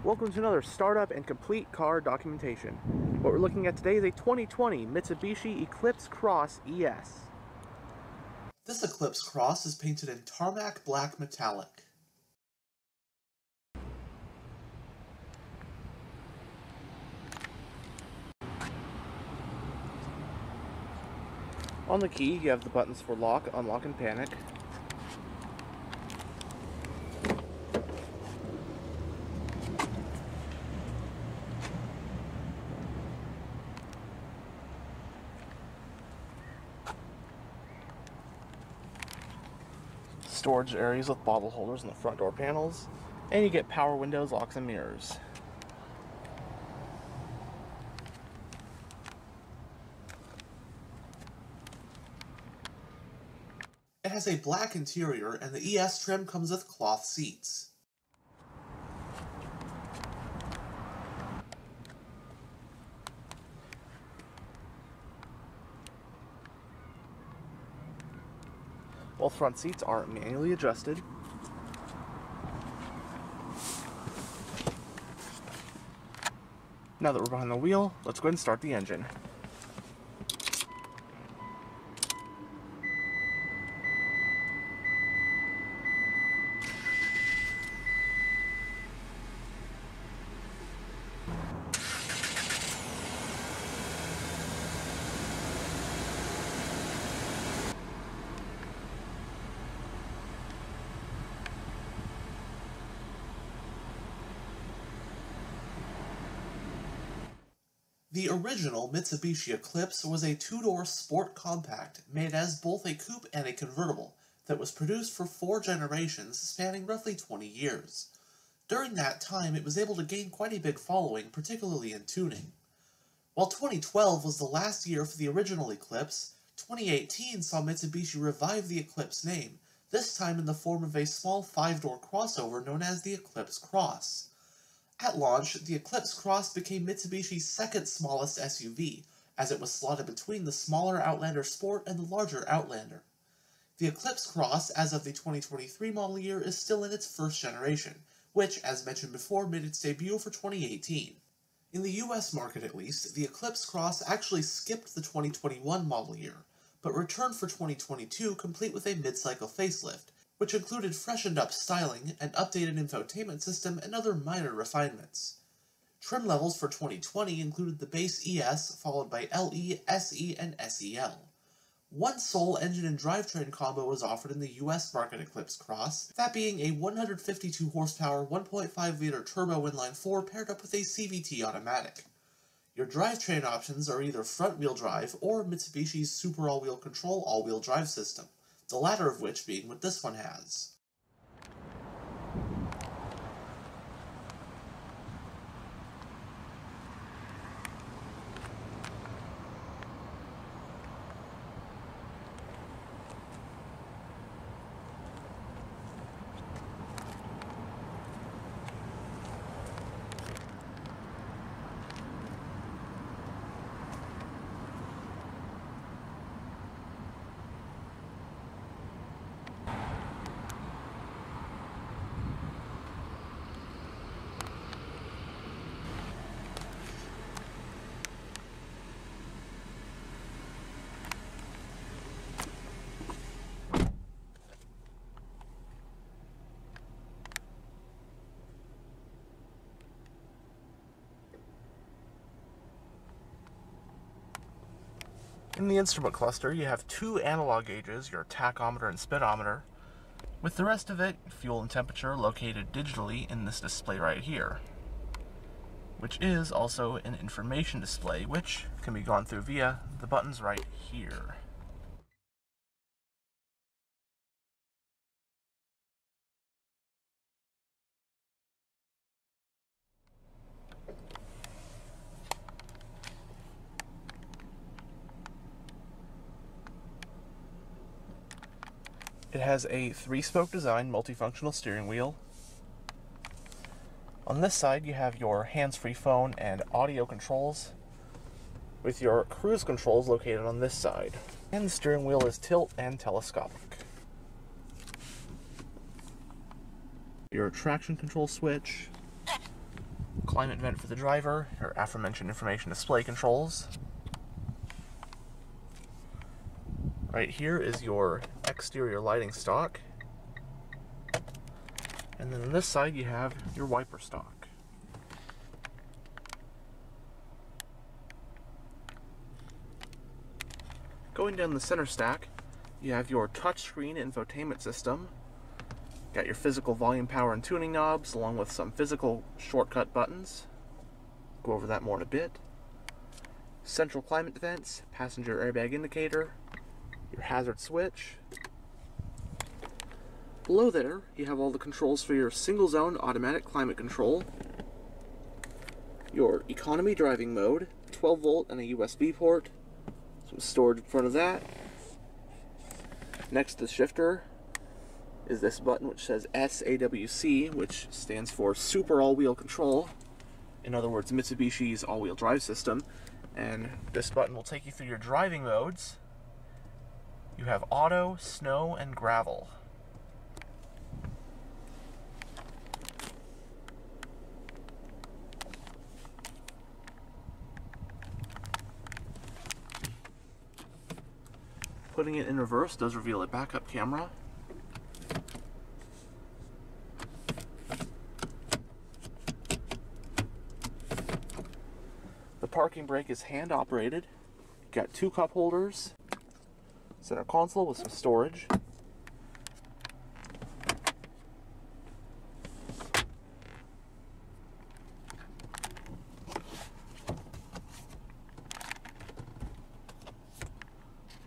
Welcome to another startup and complete car documentation. What we're looking at today is a 2020 Mitsubishi Eclipse Cross ES. This Eclipse Cross is painted in tarmac black metallic. On the key, you have the buttons for lock, unlock, and panic. Storage areas with bottle holders in the front door panels, and you get power windows, locks, and mirrors. It has a black interior, and the ES trim comes with cloth seats. Both front seats are manually adjusted. Now that we're behind the wheel, let's go ahead and start the engine. The original Mitsubishi Eclipse was a two-door sport compact made as both a coupe and a convertible that was produced for 4 generations spanning roughly 20 years. During that time, it was able to gain quite a big following, particularly in tuning. While 2012 was the last year for the original Eclipse, 2018 saw Mitsubishi revive the Eclipse name, this time in the form of a small 5-door crossover known as the Eclipse Cross. At launch, the Eclipse Cross became Mitsubishi's second smallest SUV, as it was slotted between the smaller Outlander Sport and the larger Outlander. The Eclipse Cross, as of the 2023 model year, is still in its first generation, which, as mentioned before, made its debut for 2018. In the US market at least, the Eclipse Cross actually skipped the 2021 model year, but returned for 2022 complete with a mid-cycle facelift, which included freshened-up styling, an updated infotainment system, and other minor refinements. Trim levels for 2020 included the base ES, followed by LE, SE, and SEL. One sole engine and drivetrain combo was offered in the US market Eclipse Cross, that being a 152 horsepower 1.5-liter turbo inline-four paired up with a CVT automatic. Your drivetrain options are either front-wheel drive or Mitsubishi's Super All-Wheel Control all-wheel drive system, the latter of which being what this one has. In the instrument cluster, you have 2 analog gauges, your tachometer and speedometer, with the rest of it, fuel and temperature, located digitally in this display right here, which is also an information display, which can be gone through via the buttons right here. It has a 3-spoke design multifunctional steering wheel. On this side you have your hands-free phone and audio controls, with your cruise controls located on this side. And the steering wheel is tilt and telescopic. Your traction control switch, Climate vent for the driver, your aforementioned information display controls. Right here is your exterior lighting stock. And then on this side you have your wiper stock. Going down the center stack, you have your touchscreen infotainment system. Got your physical volume, power, and tuning knobs, along with some physical shortcut buttons. Go over that more in a bit. Central climate vents, passenger airbag indicator, your hazard switch. Below there, you have all the controls for your single zone automatic climate control, your economy driving mode, 12 volt and a USB port, some storage in front of that. Next to the shifter is this button which says S-AWC, which stands for Super All-Wheel Control. In other words, Mitsubishi's all-wheel drive system. And this button will take you through your driving modes. You have auto, snow, and gravel. Putting it in reverse does reveal a backup camera. The parking brake is hand operated. Got two cup holders, center console with some storage.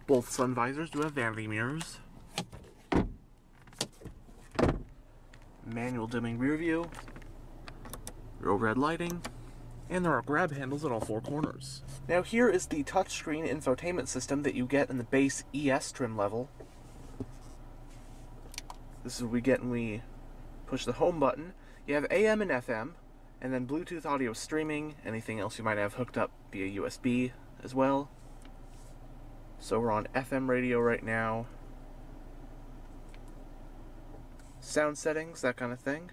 Both sun visors do have vanity mirrors. Manual dimming rear view, your overhead lighting, and there are grab handles at all four corners. Now here is the touchscreen infotainment system that you get in the base ES trim level. This is what we get when we push the home button. You have AM and FM, and then Bluetooth audio streaming, anything else you might have hooked up via USB as well. So we're on FM radio right now. Sound settings, that kind of thing.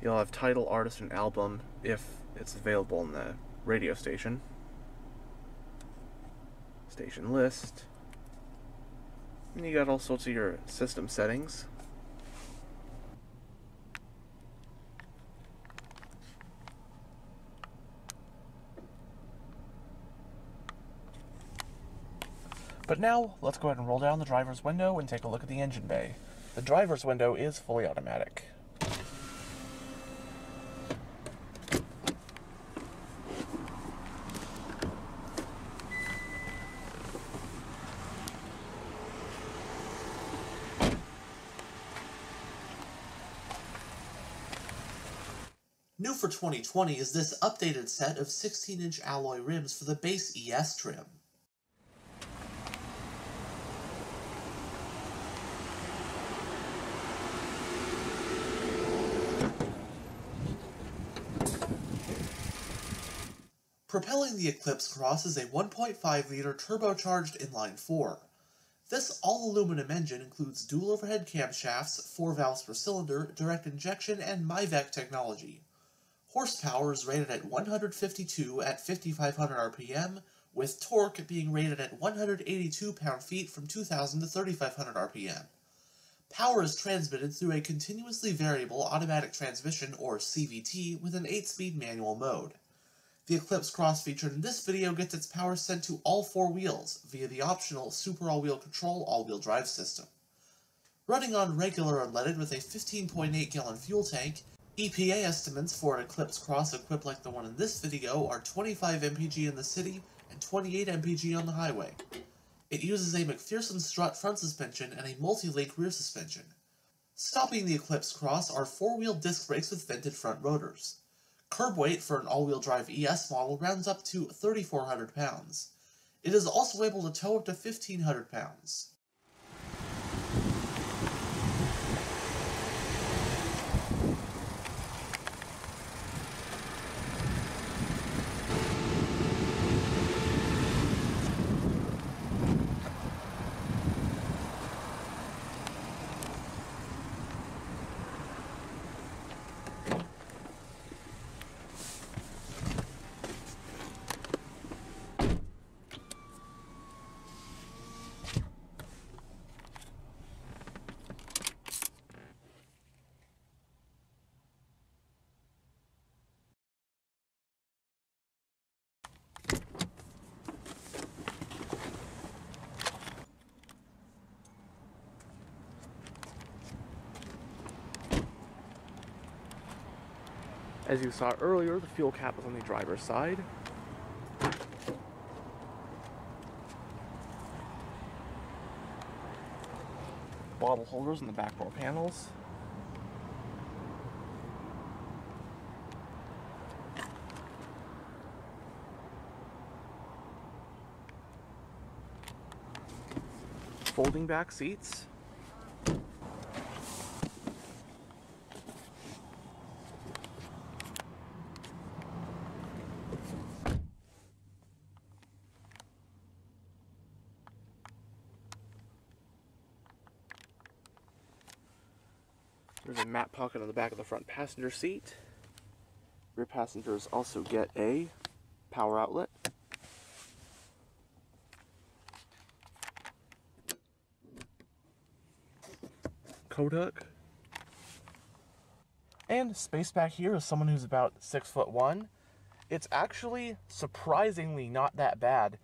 You'll have title, artist, and album if it's available in the radio station. Station list. And you got all sorts of your system settings. But now, let's go ahead and roll down the driver's window and take a look at the engine bay. The driver's window is fully automatic. New for 2020 is this updated set of 16-inch alloy rims for the base ES trim. Propelling the Eclipse Cross is a 1.5-liter turbocharged inline-four. This all-aluminum engine includes dual overhead camshafts, 4 valves per cylinder, direct injection, and MIVEC technology. Horsepower is rated at 152 at 5,500 RPM, with torque being rated at 182 pound-feet from 2,000 to 3,500 RPM. Power is transmitted through a continuously variable automatic transmission, or CVT, with an 8-speed manual mode. The Eclipse Cross featured in this video gets its power sent to all 4 wheels via the optional Super All-Wheel Control all-wheel drive system. Running on regular unleaded with a 15.8-gallon fuel tank, EPA estimates for an Eclipse Cross equipped like the one in this video are 25 mpg in the city and 28 mpg on the highway. It uses a McPherson strut front suspension and a multi-link rear suspension. Stopping the Eclipse Cross are 4-wheel disc brakes with vented front rotors. Curb weight for an all-wheel drive ES model rounds up to 3,400 pounds. It is also able to tow up to 1,500 pounds. As you saw earlier, the fuel cap is on the driver's side. Bottle holders in the back door panels. Folding back seats. There's a mat pocket on the back of the front passenger seat. Rear passengers also get a power outlet. Coat hook. And space back here is someone who's about 6'1". It's actually surprisingly not that bad,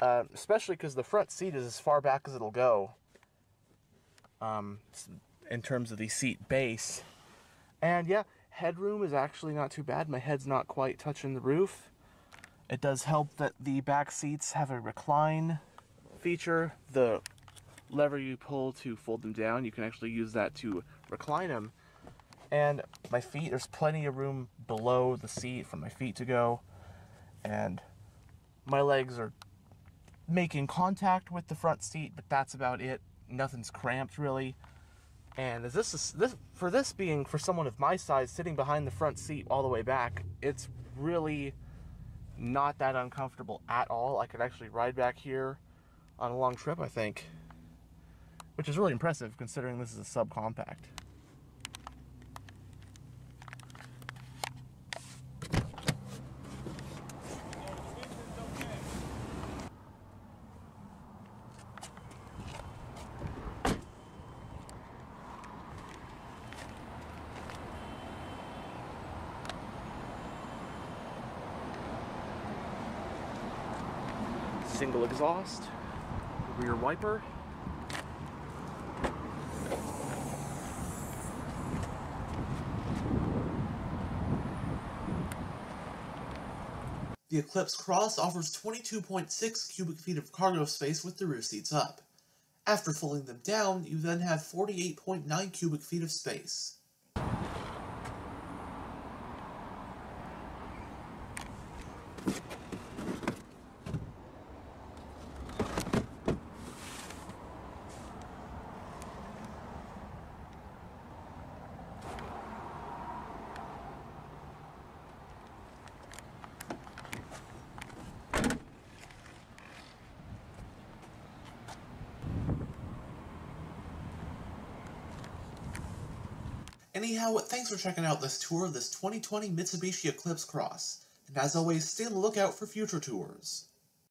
especially because the front seat is as far back as it'll go in terms of the seat base. And yeah, headroom is actually not too bad. My head's not quite touching the roof. It does help that the back seats have a recline feature. The lever you pull to fold them down, you can actually use that to recline them. And my feet, there's plenty of room below the seat for my feet to go. And my legs are making contact with the front seat, but that's about it. Nothing's cramped really. And as this being for someone of my size sitting behind the front seat all the way back, it's really not that uncomfortable at all. I could actually ride back here on a long trip, I think, which is really impressive considering this is a subcompact. Single exhaust, rear wiper. The Eclipse Cross offers 22.6 cubic feet of cargo space with the rear seats up. After folding them down, you then have 48.9 cubic feet of space. Anyhow, thanks for checking out this tour of this 2020 Mitsubishi Eclipse Cross, and as always, stay on the lookout for future tours.